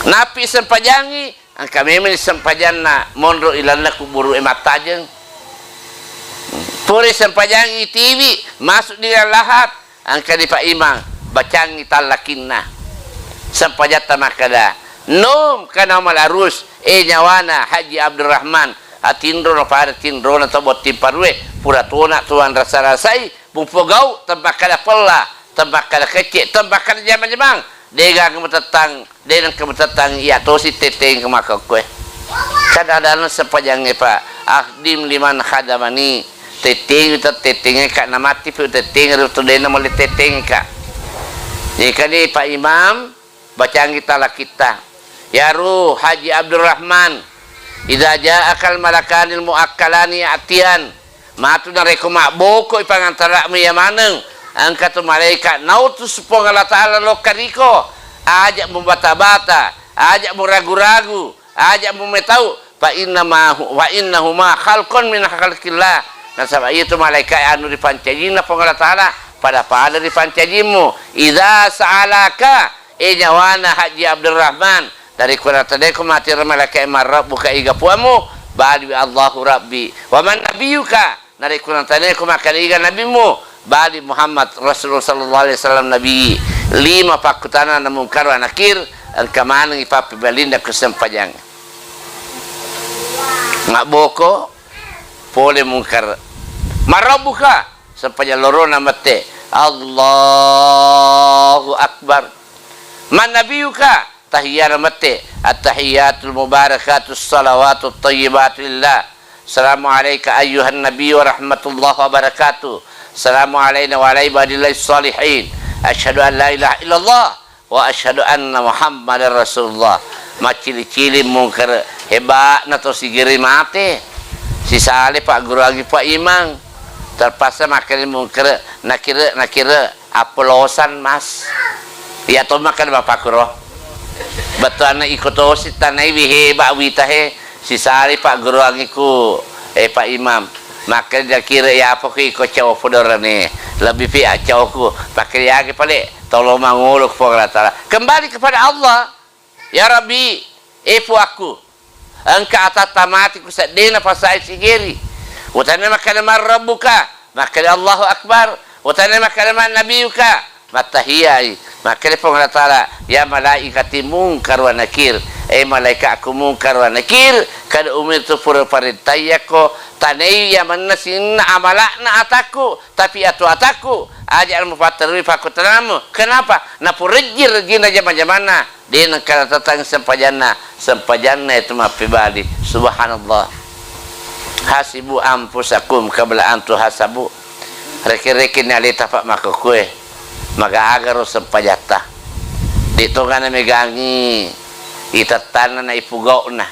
Napi sempajangi angka memang sempajanna mondro ilanna kuburu ematajeng. Puri sempajangi TV masuk di lahat angka di Pak Imang bacangi talakinna sempajata makada nom kana malarus nyawana Haji Abdurrahman atindro no pada tindro na tabot timparwe pura tuna tuan rasa-rasai bupogau tempat kada pella tempat kada kecik tempat kada jamang-jamang dega kemetetang dengan kemetetang iya tosi teteng kemaka kue kadang-kadang sepajangnya Pak akdim liman khadamani teteng itu tetengnya kak namati pu teteng itu dena mulai teteng kak. Jadi kali Pak Imam bacaan kita lah kita. Ya ruh Haji Abdurrahman, idza ja'akal malakanil muakkalani atian. Matu na reko boko ipangantara mi yamaneng. Angka tu malaikat nautus po Allah Taala lokariko. Ajak membata-bata, ajak meragu-ragu, ajak memetau fa innahuma khalqun min khalqillah. Nah sebab itu malaikat anu dipancajina Allah Taala pada pada dipancajimu idza sa'alaka nyawana Haji Abdurrahman dari kurata deku mati malaikat marab buka iga puamu bali Allahu Rabbi wa man nabiyuka dari kurata deku maka iga nabimu bali Muhammad Rasulullah sallallahu alaihi wasallam nabi lima pakutana na munkar wa nakir angkamana ipapi balinda kesempajang ngaboko pole munkar marabuka sampai lorona mate Allahu Akbar man nabiyuka tahiyana mate at-tahiyatul mubarakatus salawatut thayyibatul lillah assalamu alayka ayyuhan nabiy wa rahmatullahi wa barakatuh assalamu alayna wa ala ibadillahis salihin asyhadu an la ilaha illallah wa asyhadu anna muhammadar rasulullah macili-cili munkar hebat na to sigiri mate si Saleh Pak Guru lagi Pak Imang terpaksa makan mungkir nakira apolosan mas ya to makan Bapak Guru betul anak ikut osit tanai wihe bak witahe si Saleh Pak Guru lagi ku Pak Imam makan dia kira ya apa ku ikut cawo podorane lebih pihak cawo ku pakai lagi pale tolong manguluk Allah Taala kembali kepada Allah ya Rabbi aku angka atas tamati kusadena pasai sigeri utana makalama rabbuka makal Allahu Akbar utana makalama nabiyuka matahiyai makal Allah Taala ya malaikati munkar wa nakir malaikat aku munkar wa nakir kada umirtu pura paritayako tanai ya manasin amalakna ataku tapi ataku ajal mufattaru fakutanamu kenapa na purjir gina zaman-zamana dia kalau datang sempajanna itu mah pribadi subhanallah hasibu ampusakum qabla an tuhasabu reki-reki nali tapak maka kue maka agar sempajata ditongana megangi itatana na ipugau na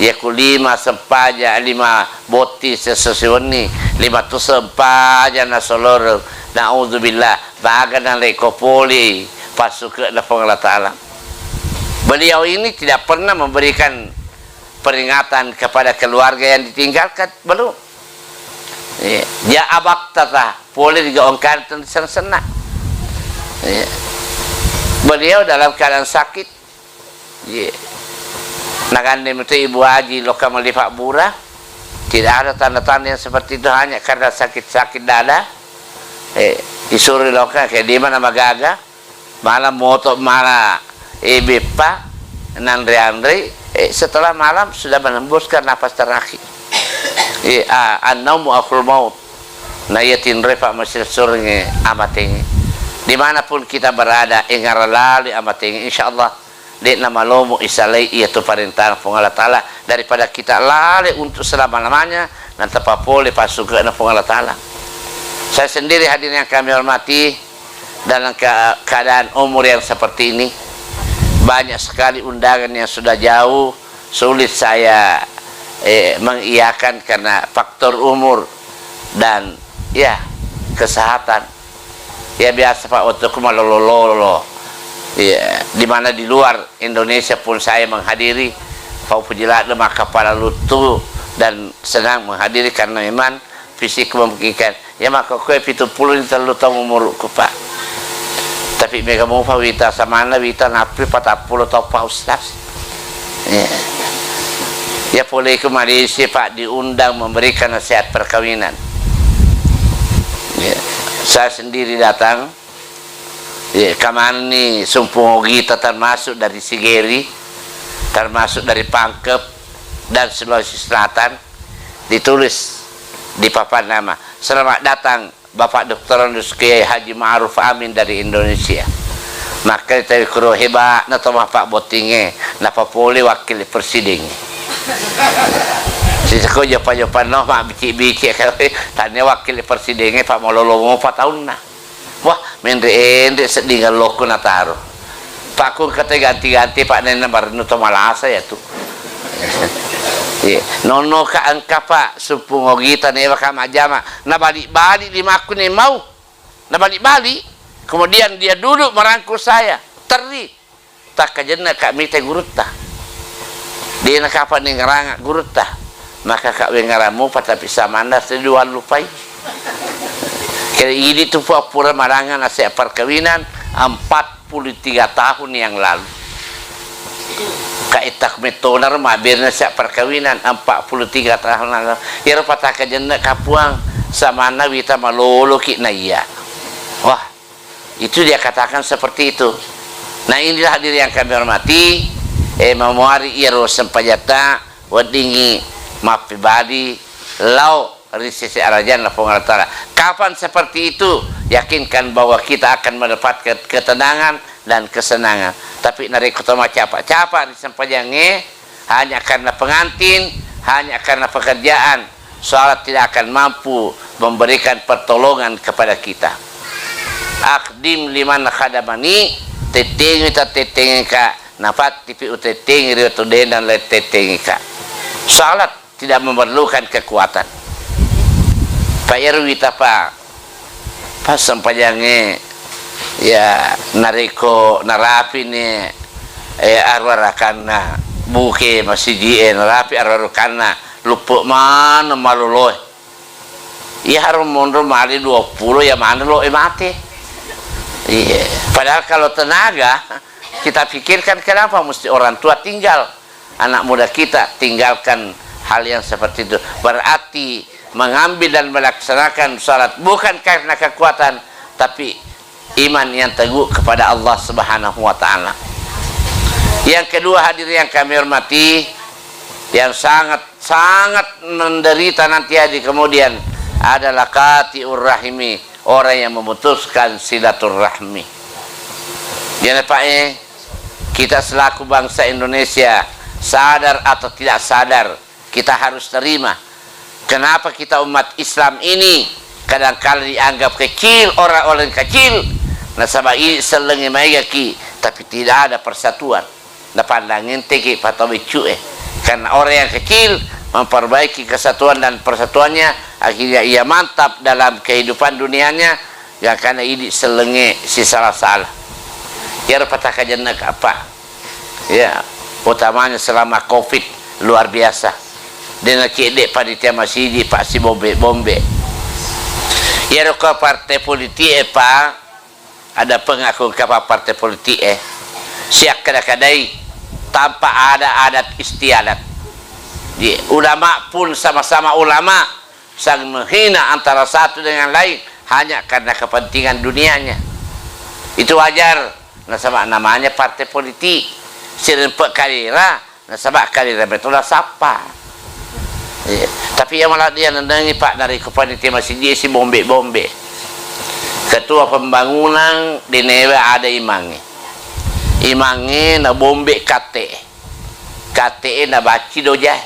ya kulima sempaja lima boti sesusiwani lima tu sempaja na solor naudzubillah baga na lekopoli pasuk ke Allah Taala. Beliau ini tidak pernah memberikan peringatan kepada keluarga yang ditinggalkan belum. Ya abak tata boleh digaungkan senang. Beliau dalam keadaan sakit. Nagande itu Ibu Haji Loka Malifak Bura tidak ada tanda-tanda yang seperti itu hanya karena sakit-sakit dada. Disuruh Loka kayak di mana magaga. Malam moto malah bepa Andre setelah malam sudah menembuskan nafas terakhir an-naumu akhul maut nayatin refa masih surge amating dimanapun kita berada ingaralali amating insyaallah dek nama lomo isalai itu perintah Allah Taala daripada kita lali untuk selama-lamanya dan tepat boleh pasuk ke Allah Taala. Saya sendiri hadirin yang kami hormati dalam keadaan umur yang seperti ini banyak sekali undangan yang sudah jauh sulit saya mengiyakan karena faktor umur dan ya kesehatan ya biasa Pak waktu kumalololo ya di mana di luar Indonesia pun saya menghadiri Pau pujilah lemah kepala lutu dan senang menghadiri karena iman fisik memungkinkan. Ya maka kue 70 ni terlalu tahu umurku pak. Tapi mereka mau wita sama mana wita napi 40 tahun pak ustaz. Ya boleh ke Malaysia pak diundang memberikan nasihat perkawinan. Ya. Saya sendiri datang. Ya, kemana nih Sumpung kita termasuk dari Sigeri, termasuk dari Pangkep dan Sulawesi Selatan, ditulis di papan nama, selamat datang Bapak Dr. Kiai Haji Ma'ruf Amin dari Indonesia. Maka kita kuro hebat na tomah Pak Botinge na papole wakil presiden. Sisa ko japan no mak bici tanya wakil presidennya Pak Mololo 4 tahun na. Wah, mende sedinggal loko na taro. Pak kun kata ganti-ganti Pak nena barno to malasa ya tuh. Nono ka angka Pak sumpung ogita ne ka majama na balik-balik lima aku ne mau. Na balik-balik kemudian dia duduk merangkul saya. Teri. Tak kajenna kak mite gurutta. Dia nak apa nih ngerangak gurutta. Maka kak wengaramu patapi samanda seduan lupai. Kali ini tuh pura marangan nasihat perkawinan 43 tahun yang lalu. Kaitak metonar mabir nasihat perkawinan 43 tahun lalu. Ya patah kajenna kapuang sama wita malolo ki na iya. Wah, itu dia katakan seperti itu. Nah inilah diri yang kami hormati. Memuari iro sempajata wadingi mapibadi lau risisi arajan la pengalatara. Kapan seperti itu yakinkan bahwa kita akan mendapatkan ketenangan dan kesenangan. Tapi nari kutama capa-capa di sempajange hanya karena pengantin, hanya karena pekerjaan, sholat tidak akan mampu memberikan pertolongan kepada kita. Akdim liman khadamani tetengi ta tetengi ka nafat tipi utetengi riwatu dan letetengi ka. Salat tidak memerlukan kekuatan. Pak Yerwita Pak pas sampajange ya nariko narapi ni arwarakanna buke masih narapi arwarakanna lupuk mana maloloy. Ya harum mundur mali 20 ya mana lo mati. Iya. Padahal kalau tenaga kita pikirkan kenapa mesti orang tua tinggal anak muda kita tinggalkan hal yang seperti itu. Berarti mengambil dan melaksanakan salat bukan karena kekuatan tapi iman yang teguh kepada Allah Subhanahu wa taala. Yang kedua hadirin yang kami hormati, yang sangat menderita nanti hari kemudian adalah qati'ur rahimi, orang yang memutuskan silaturahmi. Jangan Pak kita selaku bangsa Indonesia sadar atau tidak sadar kita harus terima. Kenapa kita umat Islam ini kadang-kala dianggap kecil, orang-orang kecil. Nah sama ini selengi maigaki, tapi tidak ada persatuan. Nah pandangin teki patawi cuy. Karena orang yang kecil memperbaiki kesatuan dan persatuannya, akhirnya ia mantap dalam kehidupan dunianya. Ya karena ini selengi si salah-salah. Ya patah kajian apa? Ya utamanya selama COVID luar biasa. Dengan cedek panitia masjid Pak si bombe. Ya ke partai politik Pak ada pengakuan kapal partai politik siap kadang-kadang tanpa ada adat istiadat. Ulama pun sama-sama ulama saling menghina antara satu dengan lain hanya karena kepentingan dunianya. Itu wajar. Nah sama namanya partai politik. Sirempek karira, nah sebab karira betulah siapa. Tapi yang malah dia nendangi Pak dari kepanitia masjid si bombe. Ketua pembangunan di Newe ada imangnya na bombe kate na baci doja.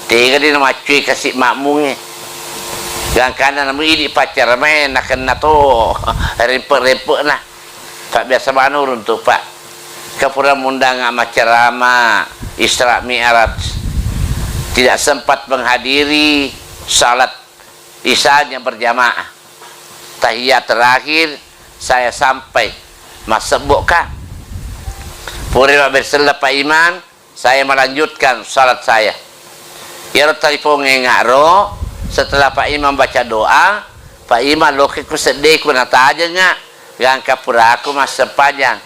Tiga dia nama cuy kasih makmungnya. Yang kanan nama ini pacar main nak kena tu rempek nah. Pak biasa mana untuk Pak. Kapura mundang sama ceramah Isra Mi'raj. Tidak sempat menghadiri salat Isya yang berjamaah. Tahiyat terakhir saya sampai masuk buka. Puri berselah Pak Iman, saya melanjutkan salat saya. Ya telefon ngaro setelah Pak Imam baca doa, Pak Imam loke ku sedih ku nata aja nga gangka pura aku mas sepanjang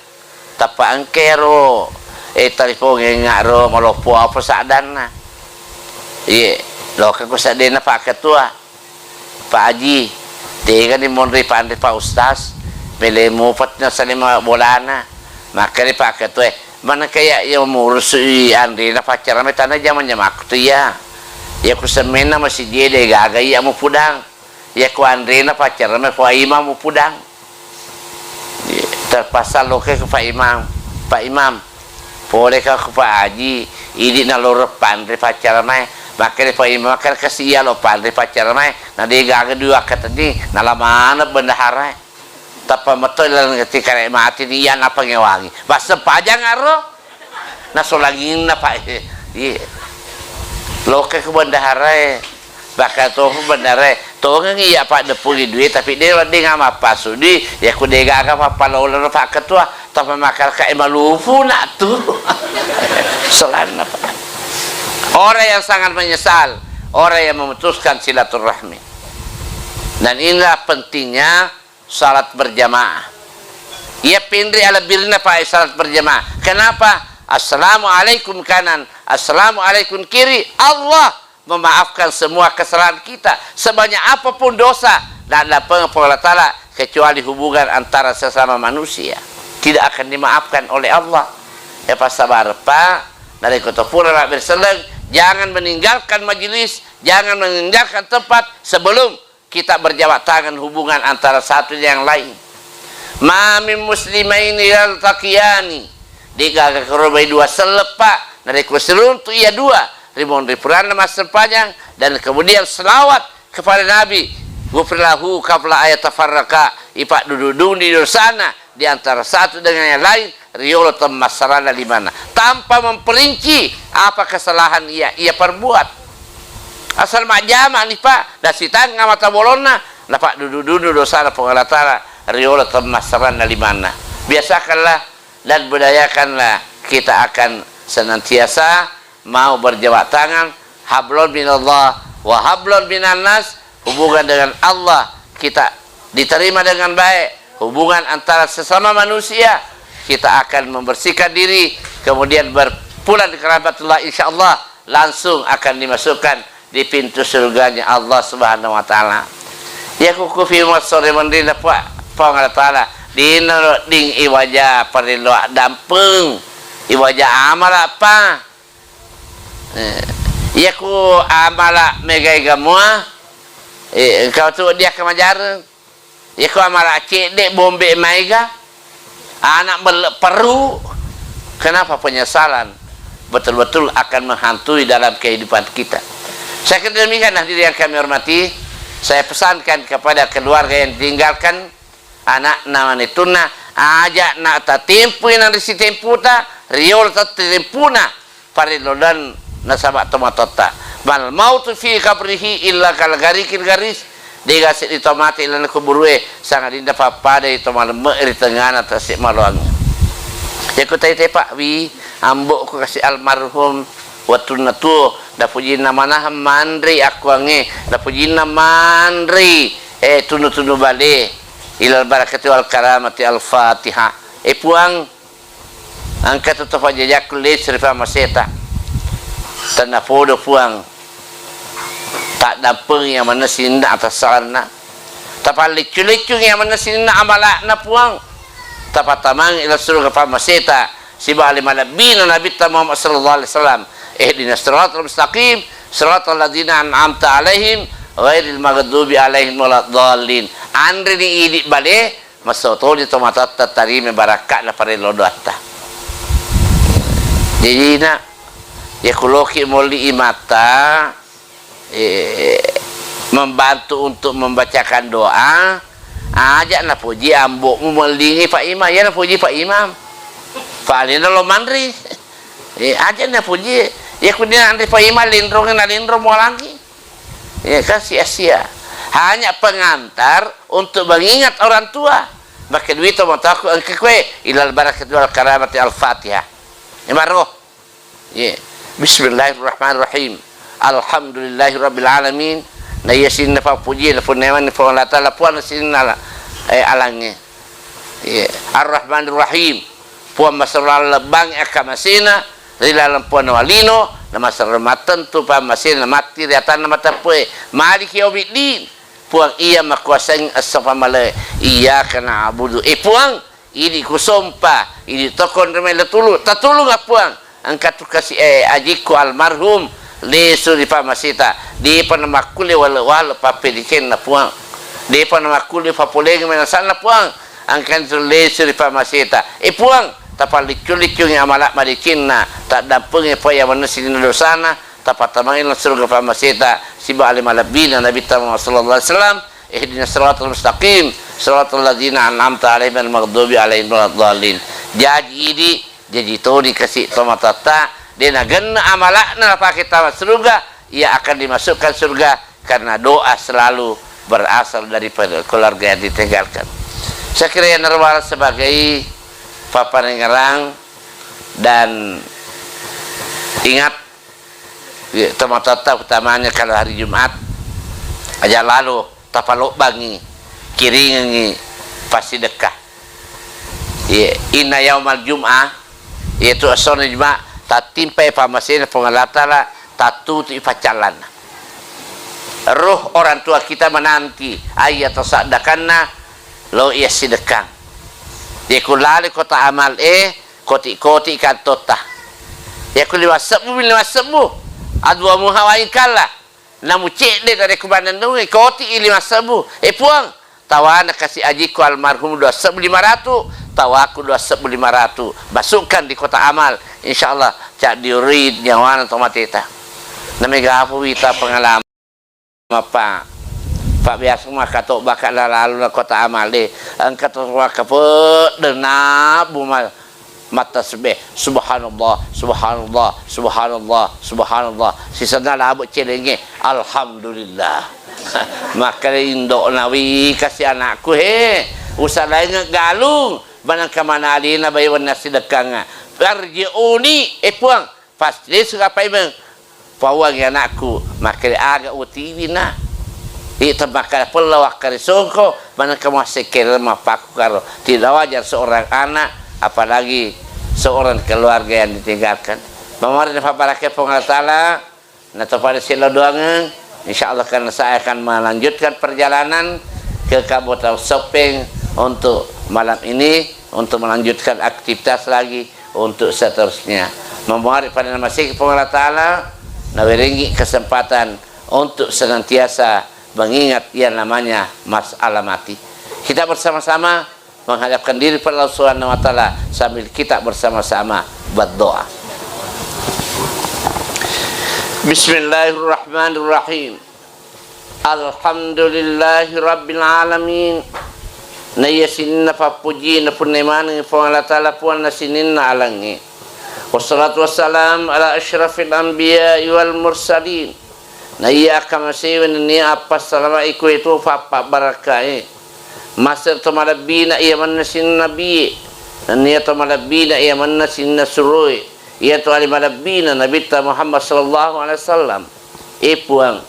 tapa angkero telefon ngaro malopo apa sadana iya loke ku sedih na Pak Ketua Pak Haji tiga ni monri pandai Pak Ustaz beli mupatnya salima bolana maka ni Pak Ketua mana kayak yang mengurus Andri na pacaran tanah zaman aku tuh ya ku semena masih dia deh gagai ya mau pudang ya ku Andri na pacaran me Pak Imam mau pudang terpasal loke ke Pak Imam boleh ke Pak Haji ini na lorok pandai pacaran me makanya Pak Imam kan kasih ya lo pandai pacaran me na dia gagai dua kata ni na lamana bendahara tapi betul ketika mati dia apa ngewangi bahasa pajang aro na solangin na Pak iya loke ke bendahara bakal tuh bendahara tuh ngiya Pak depuli duit tapi dia nggak apa sudi ya ku dia gak apa lalu Pak Ketua tapi makar kayak malufu nak tuh selana Pak orang yang sangat menyesal orang yang memutuskan silaturahmi dan inilah pentingnya salat berjamaah ia pindri ala birna Pak salat berjamaah kenapa Assalamualaikum kanan Assalamualaikum kiri Allah memaafkan semua kesalahan kita sebanyak apapun dosa dan ada pengampun Ta'ala kecuali hubungan antara sesama manusia tidak akan dimaafkan oleh Allah ya pas sabar Pak dari kota pura berseleng jangan meninggalkan majelis jangan meninggalkan tempat sebelum kita berjabat tangan hubungan antara satu yang lain ma min muslimaini yaltaqiyani digaga kerobai dua selepak dari kuserun tu ia dua ribuan ribuan mas sepanjang dan kemudian selawat kepada Nabi gufrilahu kafla ayat tafarraka ipak duduk di sana di antara satu dengan yang lain riolatam masarana di mana tanpa memperinci apa kesalahan ia perbuat asal majama nih Pak dan sitan ngamata bolona nah Pak duduk sana pengalatara riolatam masarana di mana biasakanlah dan budayakanlah kita akan senantiasa mau berjabat tangan hablon minallah wa hablon minan nas hubungan dengan Allah kita diterima dengan baik hubungan antara sesama manusia kita akan membersihkan diri kemudian berpulang ke rahmatullah insyaallah langsung akan dimasukkan di pintu surganya Allah Subhanahu wa taala ya kuku fi sore mandina Pak Allah taala dina ding iwaja perlu dampeng iwaja amal apa ya ku amala megai gamua kau tu dia kemajar ya ku amala cedek bombe maiga anak perlu kenapa penyesalan betul-betul akan menghantui dalam kehidupan kita saya kira demikian hadirin yang kami hormati saya pesankan kepada keluarga yang ditinggalkan anak namanya tunna ajak nak ta tempo yang risi tempo ta riol ta tempo na parilodan nasabak tomatota bal mautu fi qabrihi illa kal garikil garis digasit di tomate ilan kuburue sangat dinda papada itu malam di tengah atas maluang ya ku tai Pak wi ambok ku kasih almarhum watuna tu da puji nama nah mandri aku ange da puji nama mandri tunu bale ilal barakati wal karamati al fatihah puang angkat tu fajajak kulit serifa maseta tanah podo puang tak dampeng yang mana sinda atas sarana tapi licu-licu yang mana sinda amalak na puang tapi tamang ila surga fa maseta siba lima nabi Muhammad sallallahu alaihi wasallam ihdinas siratal mustaqim siratal ladzina an'amta alaihim ghairil maghdubi alaihim waladdallin andre ni idi bale masoto di tomata tarime barakat na pare lodoata jadi na ya kuloki moli imata membantu untuk membacakan doa ajak na puji ambokmu melingi Pak Imam ya na puji Pak Imam Pak Alina lo mandri ajak na puji ya kunia andre Pak Imam lindrong na lindrong mo lagi ya kan sia-sia hanya pengantar untuk mengingat orang tua maka duit mau tahu angke kue ilal barakat wal karamati al fatihah imaroh Ya. Bismillahirrahmanirrahim. Alhamdulillahirabbil alamin. Na yasin na puji na puneman fa Allah taala puan sin ala alangnya. Ya. Ar-Rahmanir Rahim. Puan masalah bang akamasina rilalam puan walino na masalah matan tu pa masina mati riatan na matapoe. Maliki yaumiddin. Puang ia makuasai as-safamale. Iyyaka na'budu. Puang ini kusompa ini tokon remela tulu tatulung apuang angkat tu kasih ajiku almarhum lesu di pamasita di panamakule wal papeliken na puang di panamakule papoleng menasana puang angkat tu lesu di pamasita puang tapaliculicu yang amalak madikinna tak dampung apa yang manusia dosana tapatamangin surga pamasita siba alimalabina nabi Muhammad sallallahu alaihi wasallam ihdinas siratal mustaqim siratal ladzina an'amta alaihim maghdubi alaihim waladdallin. Jadi jadi to dikasih tomatata dia nagenna amalakna pakai tamat surga ia akan dimasukkan surga karena doa selalu berasal daripada keluarga yang ditinggalkan. Saya kira yang normal sebagai paparengerang dan ingat tomatata utamanya kalau hari Jumat aja lalu tapalok bangi kiringi pasti dekah. Inna yaumal jum'ah yaitu asal Jumat tatimpai pamasin pengalatala tatuti pacalan. Roh orang tua kita menanti ayat tasaddakanna lo ia sedekah. Dia kulali kota amal koti kantota. Ya kuliwa sebu adwa muhawain kala. Namu cek dia dari kubanan dulu koti 5.000 puang tawana kasih ajiku almarhum 2.500 tawaku 2.500 masukkan di kota amal insyaallah cak diurid nyawana tomatita namiga apa wita pengalaman apa Pak biasa mah katok bakal lalu na kota amal deh angkat waka pe denab bumal mata sebe subhanallah subhanallah subhanallah subhanallah sisana lah abot celenge alhamdulillah maka indok nawi kasih anakku usah lain galung banang kamana alina bayi warna sedekanga perjiuni puang pasti suka paimeng pawang anakku maka agak utivina itu maka pelawak karisongko banang kamu sekir mapaku karo tidak wajar seorang anak apalagi seorang keluarga yang ditinggalkan. Mamarin fabarakat Allah Ta'ala nata pada sila doangan insyaallah karena saya akan melanjutkan perjalanan ke Kabupaten Sopeng untuk malam ini untuk melanjutkan aktivitas lagi untuk seterusnya. Mamarin pada nama sih Allah Ta'ala nawiringi kesempatan untuk senantiasa mengingat yang namanya masalah mati. Kita bersama-sama menghadapkan diri pada Allah Subhanahu wa taala sambil kita bersama-sama berdoa. Bismillahirrahmanirrahim. Alhamdulillahirabbil alamin. Na yasinna papuji na punemani fa Allah taala puan nasinna alangi. Wassalatu wassalam ala asyrafil anbiya wal mursalin. Na iya kamasewen ni apa salama iku itu fa barakai. Masar tomalabina ia manasin nabi dan ia tomalabina ia manasin nasrui ia tu alimalabina nabi Muhammad sallallahu alaihi wasallam puang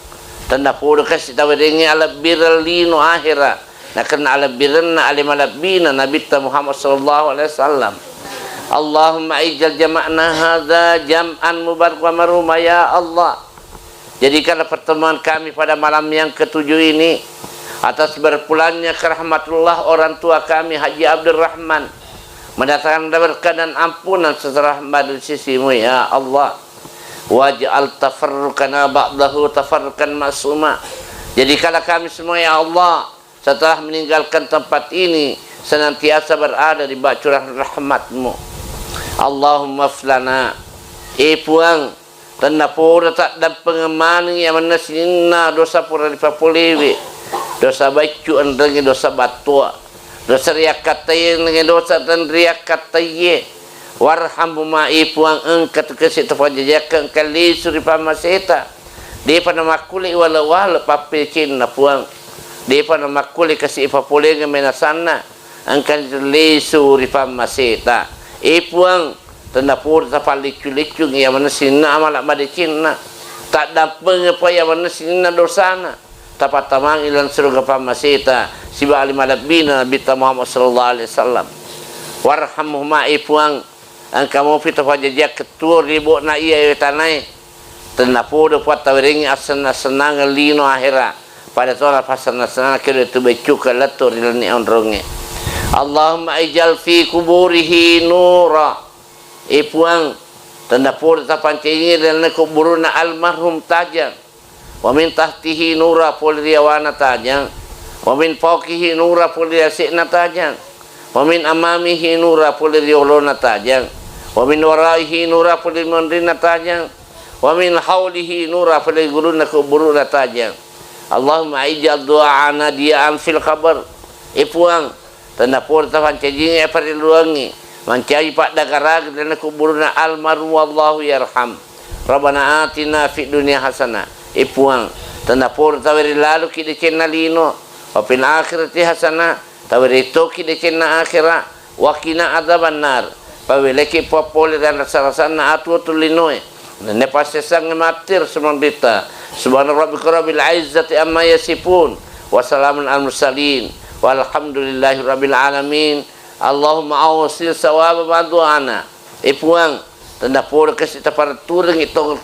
tanda pura kasih tawadengi ala biralino akhira nak kena ala birna alimalabina nabi Muhammad sallallahu alaihi wasallam. Allahumma ijal jama'na hadza jam'an mubarak wa marhuma ya Allah. Jadikanlah pertemuan kami pada malam yang ketujuh ini atas berpulangnya ke rahmatullah orang tua kami Haji Abdurrahman mendatangkan berkah dan ampunan setelah dari sisimu ya Allah. Waj'al tafarruqana ba'dahu tafarruqan masuma. Jadikanlah kami semua ya Allah setelah meninggalkan tempat ini senantiasa berada di bawah curahan rahmat-Mu. Allahumma flana puang tanda pura tak dan pengemani yang menasinna dosa pura di papulewi dosa baju andeng dosa batua dosa riak kataye dengan dosa dan riak kataye warhamhu ma'i puang engkat kesik tepajajakan kali suri pamaseta dia pada makuli wala papecin na puang dia pada makuli kasih papulengan menasana angkan li suri pamaseta puang tanda pur tapal licu-licu ya mana sinna amalak madicina tak dapat apa ya mana sinna dosana tapat tamang ilan surga pamasita siba alimalabina bita Muhammad sallallahu alaihi wasallam warhamhuma ipuang ang kamu pita pajajak ketua ribu na iya tanai tanda pur dapat tawiringi asana senang lino akhirah pada tola pasana senang kira itu becuka latur ilani onronge Allahumma ijal fi kuburihi nura ipuang tanda pur tapan cengi dan kuburuna almarhum tajang wa min tahtihi nura polriawana tajang wa min fawqihi nura polriasikna tajang wa min amamihi nura polriolona tajang wa min waraihi nura polrimondrina tajang wa min haulihi nura polguruna kuburuna tajang Allahumma ijal du'ana dia'an fil kabar ipuang tanda pur tapan cengi pariluangi mencari pak dagarag dan kuburna almarhum wallahu yarham Rabbana atina fid dunya hasanah ipuang tanda pur tawari lalu kita cenna lino wa fil akhirati hasanah tawari to kita cenna akhirah wa qina adzaban nar paweleki popole dan rasa-rasana atutul linoe ne pasesang matir semandita subhana rabbika rabbil izzati amma yasifun wa salamun al mursalin walhamdulillahi rabbil alamin Allahumma awsil sawaba bantuana ipuang tanda pura kasi taparturang itong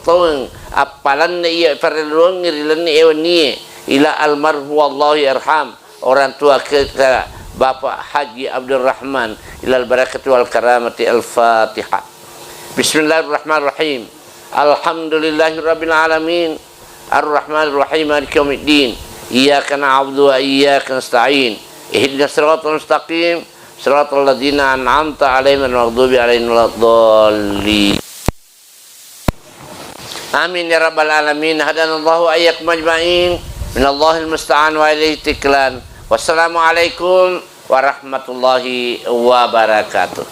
apalan na iya parelong ngirilan ni ewan niye ila almarhum wallahu yarham orang tua kita Bapak Haji Abdurrahman ilal barakati wal karamati al-Fatihah Bismillahirrahmanirrahim Alhamdulillahi rabbil alamin Ar-Rahmanir Rahim maliki yaumiddin Iyyaka na'budu wa iyyaka nasta'in ihdinas siratal mustaqim Siratal ladzina an'amta 'alaihim ghairil maghdubi 'alaihim waladdallin. Amin ya rabbal alamin. Hadanallahu wa iyyakum ajma'in. Minallahil musta'an wa ilaihi tiklan. Wassalamualaikum warahmatullahi wabarakatuh.